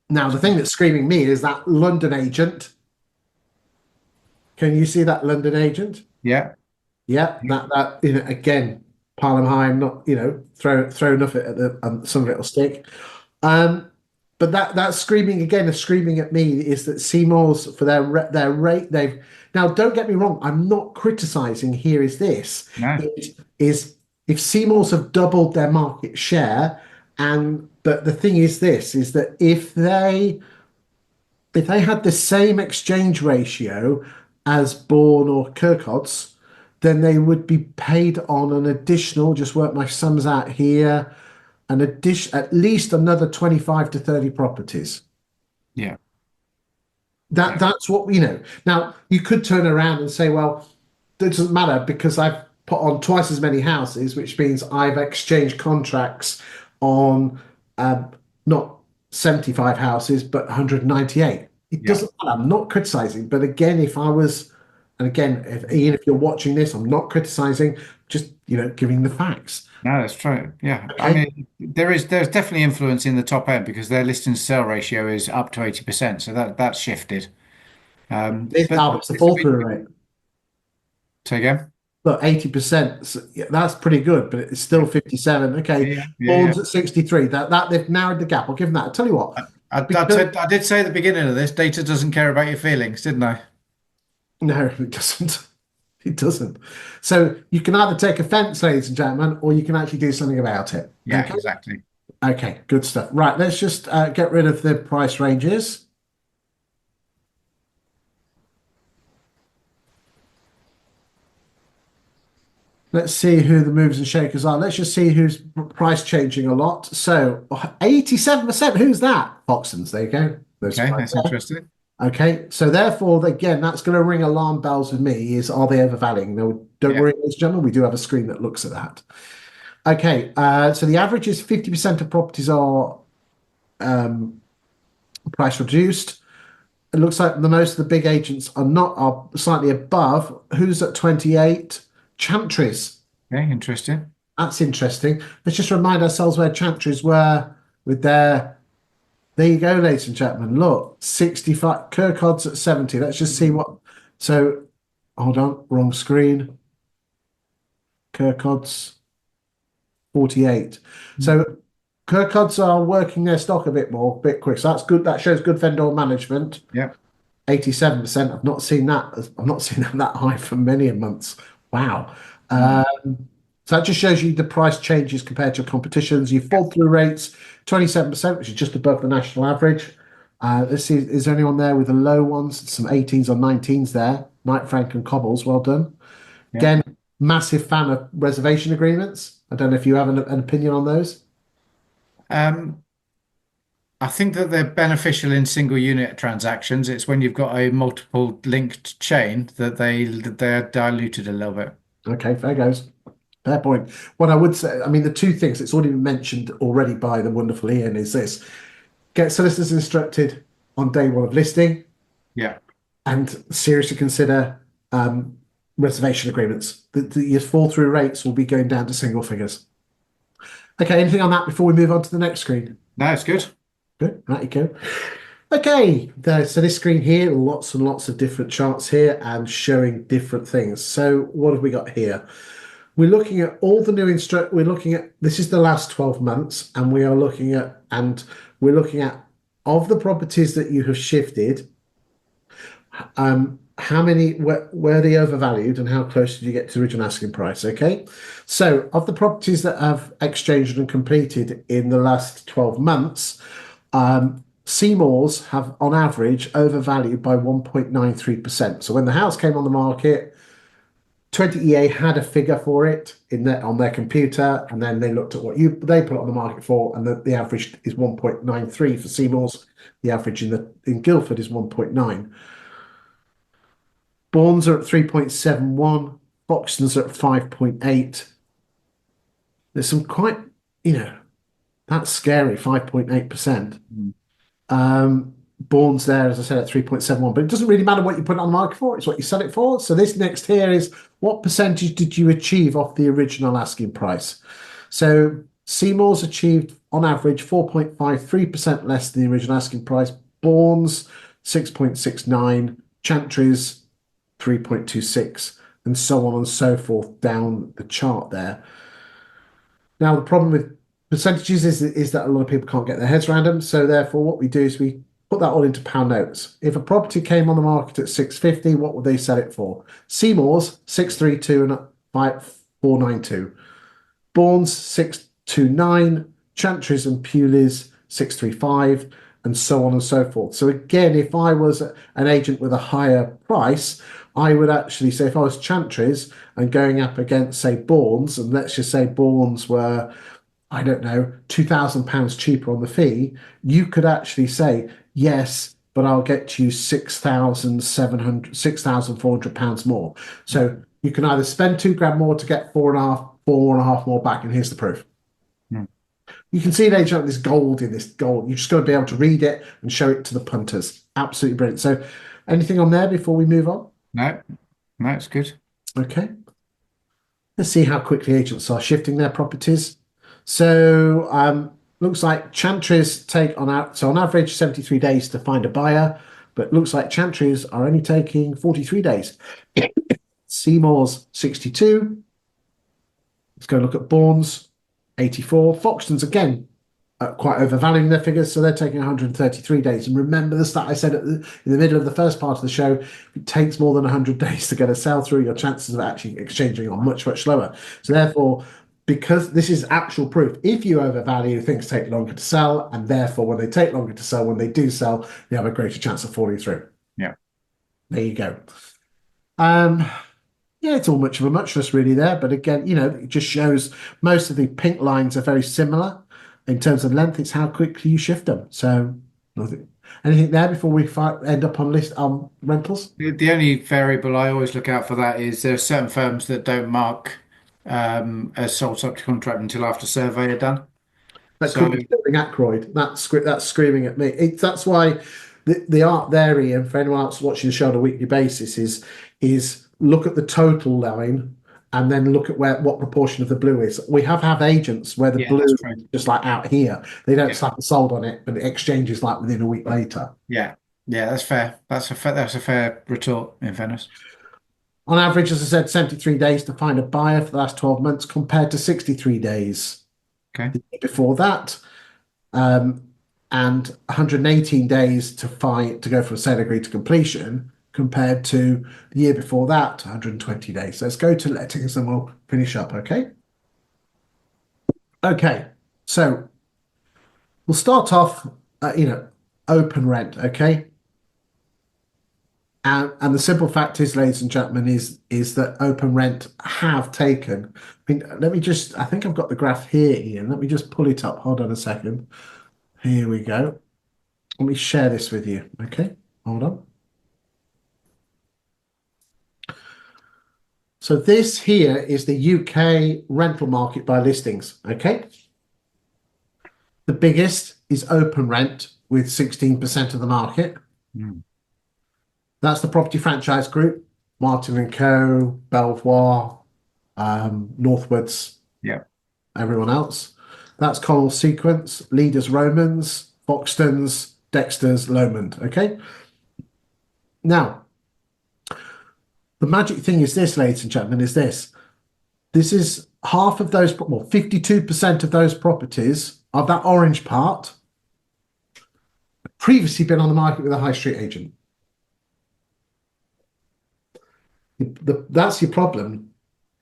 Now, the thing that's screaming me is that London agent. Can you see that London agent? yeah. Yeah, that again, Parham High. I'm not throw enough at the some of it will stick. Um, but that's screaming again. Is screaming at me is that Seymour's for their rate. They've now. Don't get me wrong. I'm not criticizing. Here is this. No. It is if Seymour's have doubled their market share, and but the thing is this is that if they had the same exchange ratio as Bourne or Kirkhod's, then they would be paid on an additional, just work my sums out here, an addition at least another 25 to 30 properties. Yeah. That Yeah. that's what we know. Now you could turn around and say, well, it doesn't matter because I've put on twice as many houses, which means I've exchanged contracts on um, not 75 houses, but 198. It Yeah. doesn't matter. I'm not criticizing, but again, if I was, and again, if Ian, if you're watching this, I'm not criticizing, just giving the facts. No, that's true. Yeah. I Okay, mean, there's definitely influence in the top end because their listing to sell ratio is up to 80%. So that's shifted. But it's the this will fall be, through rate. say again. Look, 80%, so, yeah, that's pretty good, but it's still Yeah. 57. Okay, Yeah. Yeah. Yeah. Bourne's at 63. That they've narrowed the gap. I'll give them that. I tell you what, because I did say at the beginning of this, data doesn't care about your feelings, didn't I? no, it doesn't. It doesn't. So you can either take offense, ladies and gentlemen, or you can actually do something about it. Yeah, Okay. exactly. Okay, good stuff. Right, let's just get rid of the price ranges. Let's see who the movers and shakers are. Let's just see who's price changing a lot. So 87%, who's that? Foxtons, there you go. No Okay, surprise that's there. interesting. Okay, so therefore, again, that's going to ring alarm bells with me. Is are they overvaluing? No, don't Yeah. worry, ladies and gentlemen, we do have a screen that looks at that. Okay, so the average is 50% of properties are um, price reduced. It looks like the most of the big agents are slightly above. Who's at 28? Chantries. Okay, interesting. That's interesting. Let's just remind ourselves where Chantries were with their. There you go, ladies and gentlemen. Look, 65. Kirkhod's at 70. Let's just see what. So, hold on, wrong screen. Kirkhod's 48. So, Kirkhod's are working their stock a bit more, a bit quick. So that's good. That shows good vendor management. Yeah. 87%. I've not seen that. I've not seen that high for many months. Wow. Mm. So that just shows you the price changes compared to competitions. Your fall through rates, 27%, which is just above the national average. Let's see, is there anyone there with the low ones? Some 18s or 19s there. Knight Frank and Cobbles, well done. Yeah. Again, massive fan of reservation agreements. I don't know if you have an opinion on those. Um, I think that they're beneficial in single unit transactions. It's when you've got a multiple linked chain that they're diluted a little bit. Okay, fair goes. Fair point. What I would say, I mean, the two things it's already been mentioned already by the wonderful Ian is this: get solicitors instructed on day one of listing Yeah. and seriously consider reservation agreements. Your fall through rates will be going down to single figures. Okay, anything on that before we move on to the next screen? No, it's good. Good, right, you go. Okay, so this screen here, lots and lots of different charts here and showing different things. So what have we got here? We're looking at all the new we're looking at this is the last 12 months, and we're looking at of the properties that you have shifted, how many were they overvalued and how close did you get to the original asking price? Okay. So of the properties that have exchanged and completed in the last 12 months, Seymour's have on average overvalued by 1.93%. So when the house came on the market, 20EA had a figure for it on their computer, and then they looked at what they put it on the market for, and the average is 1.93 for Seymour's. The average in Guildford is 1.9. Bourne's are at 3.71. Foxton's are at 5.8. There's some quite, that's scary, 5.8%. Mm. Bourne's there, as I said, at 3.71, but it doesn't really matter what you put it on the market for, it's what you sell it for. So this next here is what percentage did you achieve off the original asking price? So Seymour's achieved on average 4.53% less than the original asking price. Bourne's 6.69, Chantry's 3.26, and so on and so forth down the chart there. Now, the problem with percentages is that a lot of people can't get their heads around them. So therefore, what we do is we put that all into pound notes. If a property came on the market at 650, what would they sell it for? Seymour's 632 and 5492. Bourne's 629, Chantry's and Pewley's 635, and so on and so forth. So again, if I was an agent with a higher price, I would actually say if I was Chantry's and going up against, say, Bourne's, and let's just say Bourne's were, I don't know, £2,000 cheaper on the fee, you could actually say, yes, but I'll get you 6,700, £6,400 more. So you can either spend 2 grand more to get four and a half more back, and here's the proof. Mm. You can see they this gold in this gold. You just got to be able to read it and show it to the punters. Absolutely brilliant. So, anything on there before we move on? No, no, it's good. Okay. Let's see how quickly agents are shifting their properties. So, looks like Chantry's take on out. So on average, 73 days to find a buyer, but looks like Chantry's are only taking 43 days. Seymour's 62. Let's go look at Bourne's 84. Foxton's again quite overvaluing their figures, so they're taking 133 days. And remember the stat I said in the middle of the first part of the show, if it takes more than 100 days to get a sale through, your chances of actually exchanging are much, much lower. So therefore, because this is actual proof, if you overvalue, things take longer to sell, and therefore when they take longer to sell, when they do sell, they have a greater chance of falling through. Yeah. There you go. Yeah, it's all much of a muchness really there, but again, it just shows most of the pink lines are very similar in terms of length. It's how quickly you shift them. So, nothing. Anything there before we end up on list rentals? The only variable I always look out for that is there are certain firms that don't mark as sold subject to contract until after survey are done. That So could be something Ackroyd. That's screaming at me. That's why the art there, Ian, for anyone else watching the show on a weekly basis, is look at the total line and then look at what proportion of the blue is. We have agents where the yeah, blue that's is true. just like out here. They don't Yeah, slap a sold on it, but it exchanges like within a week later. yeah, yeah. That's fair. That's a fair retort. In fairness. On average, as I said, 73 days to find a buyer for the last 12 months compared to 63 days Okay. before that. Um, and 118 days to go from sale agreed to completion compared to the year before that, 120 days. So let's go to lettings and we'll finish up, okay? Okay, so we'll start off, open rent, okay? And the simple fact is, ladies and gentlemen, is that open rent have taken. I mean, I think I've got the graph here, Ian. Let me just pull it up. Hold on a second. Here we go. Let me share this with you. Okay, hold on. So this here is the UK rental market by listings. Okay. The biggest is open rent with 16% of the market. Mm. That's the property franchise group, Martin and Co, Belvoir, Northwoods, Yeah. everyone else. That's Coral Sequence, Leaders Romans, Foxtons, Dexters, Lomond. Okay. Now, the magic thing is this, ladies and gentlemen, is this. This is half of those, well, 52% of those properties of that orange part previously been on the market with a high street agent. That's your problem.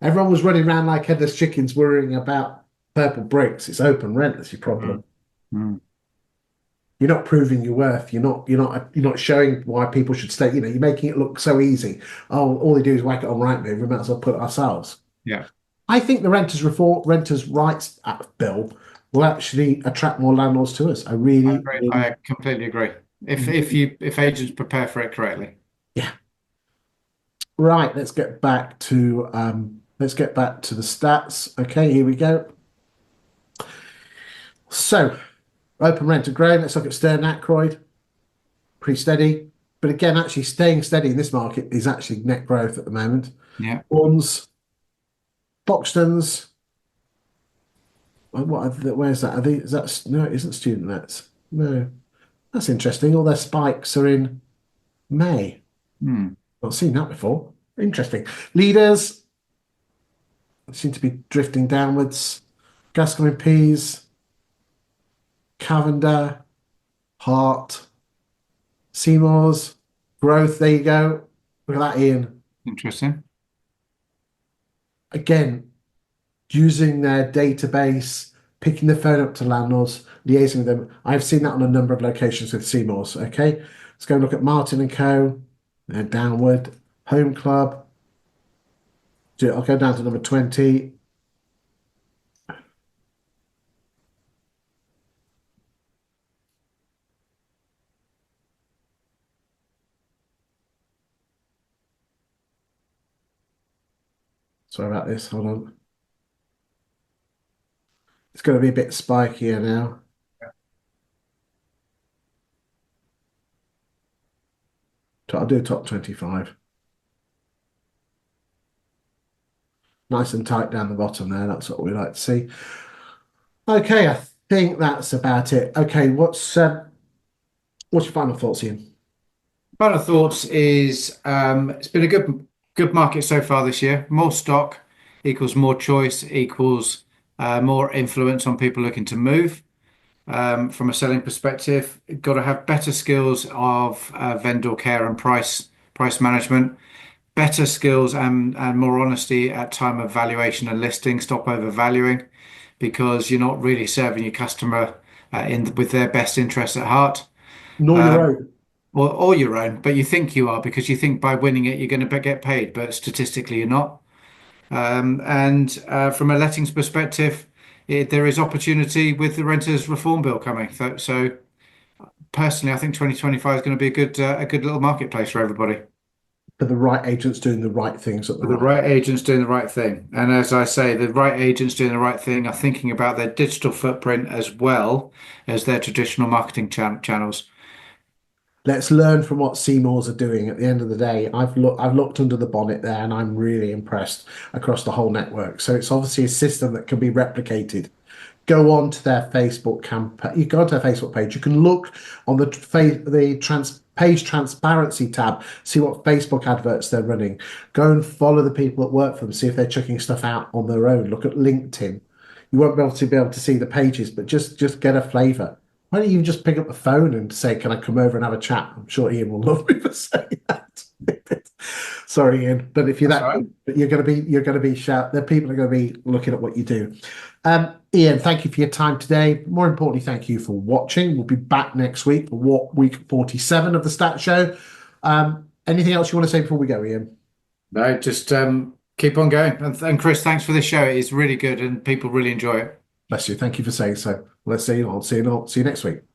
Everyone was running around like headless chickens worrying about purple bricks. It's open rent that's your problem. Mm. You're not proving your worth. You're not showing why people should stay. You're making it look so easy. Oh, all they do is whack it on Rightmove. We might as well put it ourselves. Yeah. I think the Renters' Rights Act bill will actually attract more landlords to us. I I really, agree. really, I completely agree. If agents prepare for it correctly. yeah. Right, let's get back to the stats. Okay, here we go. So, open rent and growing. Let's look at Stern Ackroyd. Pretty steady. But again, actually staying steady in this market is actually net growth at the moment. Yeah. Bonds, Foxtons. Where's that? Is that no? It isn't student nets. No, that's interesting. All their spikes are in May. Mm. Not seen that before. Interesting. Leaders seem to be drifting downwards. Gascoigne Peas, Cavender, Hart, Seymour's, Growth. There you go. Look at that, Ian. Interesting. Again, using their database, picking the phone up to landlords, liaising with them. I've seen that on a number of locations with Seymour's. Okay, let's go and look at Martin and Co. Then downward, Home Club. I'll go down to number 20. Sorry about this. Hold on. It's going to be a bit spikier now. I'll do top 25. Nice and tight down the bottom there. That's what we like to see. Okay, I think that's about it. Okay, what's your final thoughts, Ian? Final thoughts is it's been a good market so far this year. More stock equals more choice equals more influence on people looking to move. From a selling perspective, got to have better skills of vendor care and price management, better skills and more honesty at time of valuation and listing. Stop overvaluing because you're not really serving your customer in with their best interests at heart. Nor your Um, own. or your own, but you think you are because you think by winning it you're going to get paid, but statistically you're not. And from a lettings perspective, there is opportunity with the Renters Reform Bill coming. So personally, I think 2025 is going to be a good little marketplace for everybody. For the right agents doing the right things at the With the right. right agents doing the right thing. And as I say, the right agents doing the right thing are thinking about their digital footprint as well as their traditional marketing channels. Let's learn from what Seymour's are doing. At the end of the day, I've looked under the bonnet there, and I'm really impressed across the whole network. So it's obviously a system that can be replicated. Go on to their Facebook campaign. You go onto their Facebook page. You can look on the page transparency tab, see what Facebook adverts they're running. Go and follow the people that work for them, see if they're chucking stuff out on their own. Look at LinkedIn. You won't be able to see the pages, but just get a flavour. Why don't you just pick up the phone and say, "Can I come over and have a chat?" I'm sure Ian will love me for saying that. Sorry, Ian, but if you're That's that all right. good, but you're going to be shout. The people are going to be looking at what you do. Ian, thank you for your time today. More importantly, thank you for watching. We'll be back next week for week 47 of the Stat Show. Anything else you want to say before we go, Ian? No, just keep on going. And Chris, thanks for this show. It's really good and people really enjoy it. Bless you. Thank you for saying so. Let's see. I'll see you next week.